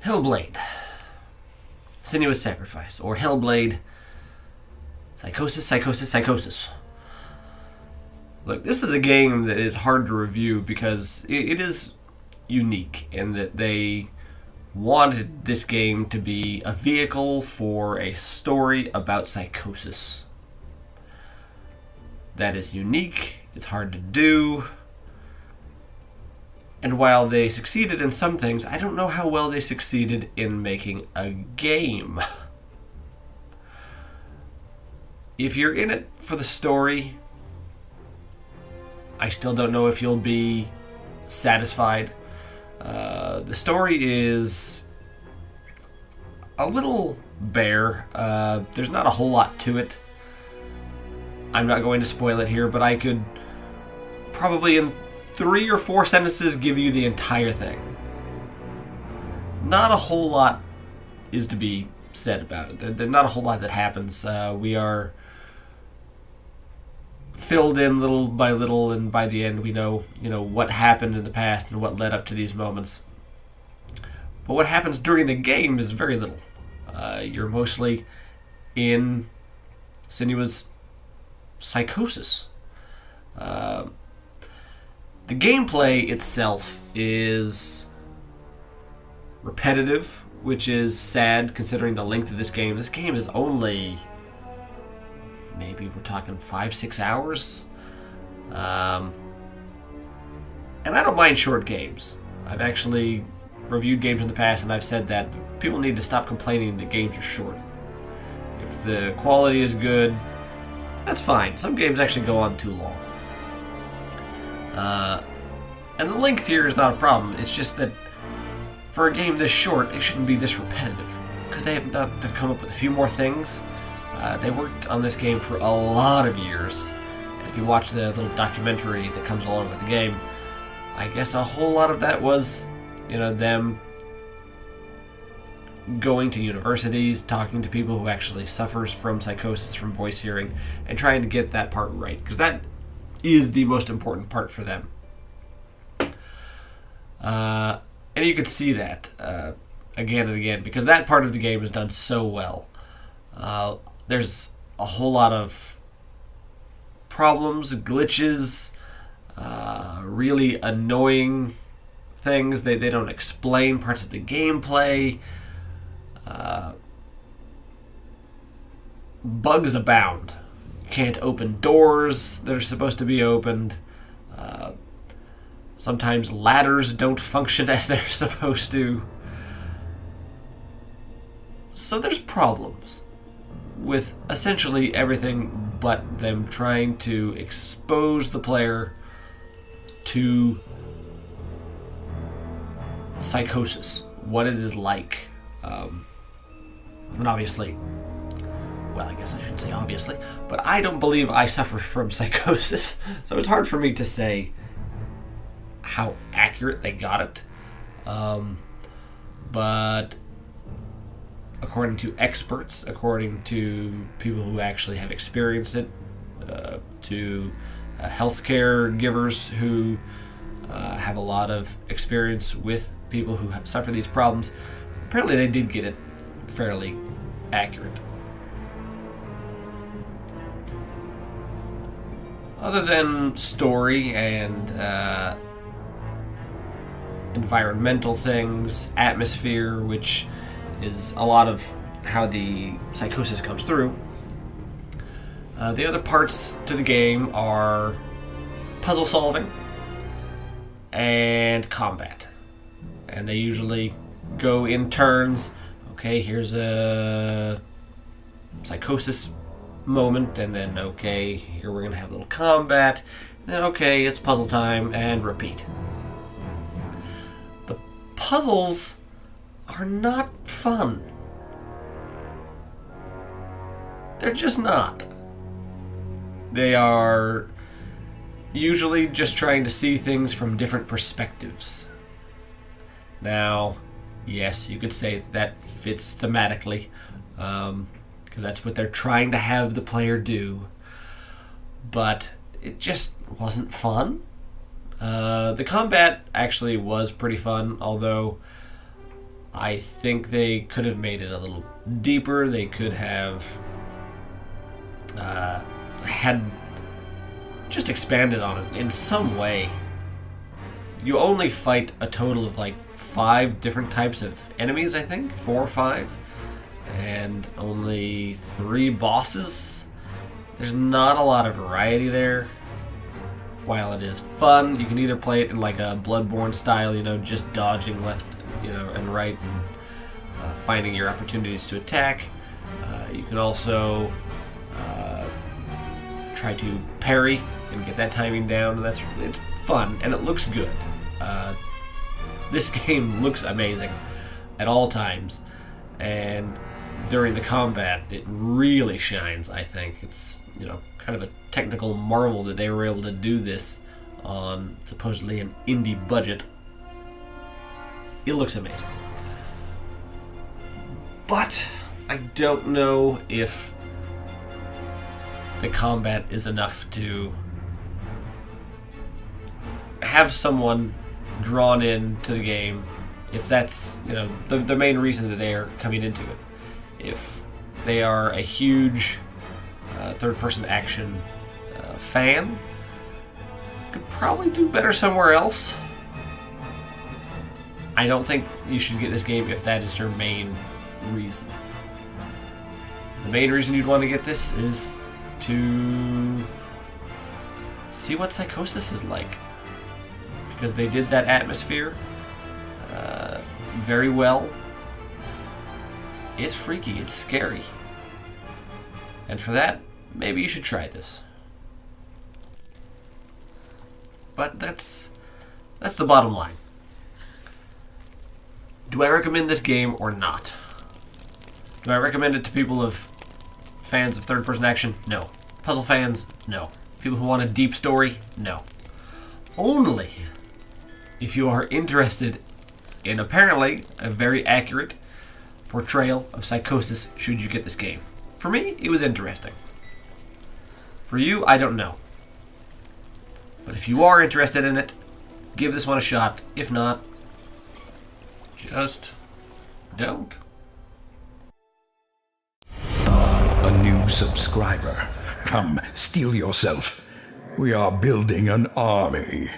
Hellblade, Senua's Sacrifice, or Hellblade, Psychosis. Look, this is a game that is hard to review because it is unique in that they wanted this game to be a vehicle for a story about psychosis. That is unique, it's hard to do, and while they succeeded in some things, I don't know how well they succeeded in making a game. If you're in it for the story, I still don't know if you'll be satisfied. The story is a little bare. There's not a whole lot to it. I'm not going to spoil it here, but I could probably in 3 or 4 sentences give you the entire thing. Not a whole lot is to be said about it. There's not a whole lot that happens. We are filled in little by little, and by the end we know what happened in the past and what led up to these moments. But what happens during the game is very little. You're mostly in Senua's psychosis. The gameplay itself is repetitive, which is sad considering the length of this game. This game is only, maybe we're talking 5-6 hours. And I don't mind short games. I've actually reviewed games in the past and I've said that people need to stop complaining that games are short. If the quality is good, that's fine. Some games actually go on too long. And the length here is not a problem. It's just that for a game this short, it shouldn't be this repetitive. Could they not have come up with a few more things? They worked on this game for a lot of years. And if you watch the little documentary that comes along with the game, I guess a whole lot of that was, them going to universities, talking to people who actually suffers from psychosis from voice hearing, and trying to get that part right, because that is the most important part for them. And you can see that again and again, because that part of the game is done so well. There's a whole lot of problems, glitches, really annoying things. They don't explain parts of the gameplay. Bugs abound. You can't open doors that are supposed to be opened. Sometimes ladders don't function as they're supposed to. So there's problems with essentially everything but them trying to expose the player to psychosis, what it is like. And obviously, well, I guess I shouldn't say obviously, but I don't believe I suffer from psychosis, so it's hard for me to say how accurate they got it. But according to experts, according to people who actually have experienced it, to healthcare givers who have a lot of experience with people who suffer these problems, apparently they did get it fairly accurate. Other than story and environmental things, atmosphere, which is a lot of how the psychosis comes through, the other parts to the game are puzzle solving and combat. And they usually go in turns. Okay, here's a psychosis moment, and then okay, here we're gonna have a little combat, and then okay, it's puzzle time, and repeat. The puzzles are not fun. They're just not. They are usually just trying to see things from different perspectives. Now, yes, you could say that fits thematically, because that's what they're trying to have the player do, but it just wasn't fun. The combat actually was pretty fun, although I think they could have made it a little deeper. They could have had just expanded on it in some way. You only fight a total of like 5 different types of enemies, I think, 4 or 5, and only 3 bosses. There's not a lot of variety there. While it is fun, you can either play it in like a Bloodborne style, just dodging left, and right, and finding your opportunities to attack. You can also try to parry and get that timing down. It's fun and it looks good. This game looks amazing at all times, and during the combat it really shines. I think it's kind of a technical marvel that they were able to do this on supposedly an indie budget. It looks amazing, but I don't know if the combat is enough to have someone drawn into the game, if that's the main reason that they are coming into it. If they are a huge third-person action fan, could probably do better somewhere else. I don't think you should get this game if that is your main reason. The main reason you'd want to get this is to see what Psychosis is like, because they did that atmosphere very well. It's freaky, it's scary, and for that, maybe you should try this. But that's the bottom line. Do I recommend this game or not? Do I recommend it to people of fans of third-person action? No. Puzzle fans? No. People who want a deep story? No. Only if you are interested in apparently a very accurate portrayal of Psychosis should you get this game. For me, it was interesting. For you, I don't know. But if you are interested in it, give this one a shot. If not, just don't. A new subscriber. Come, steel yourself. We are building an army.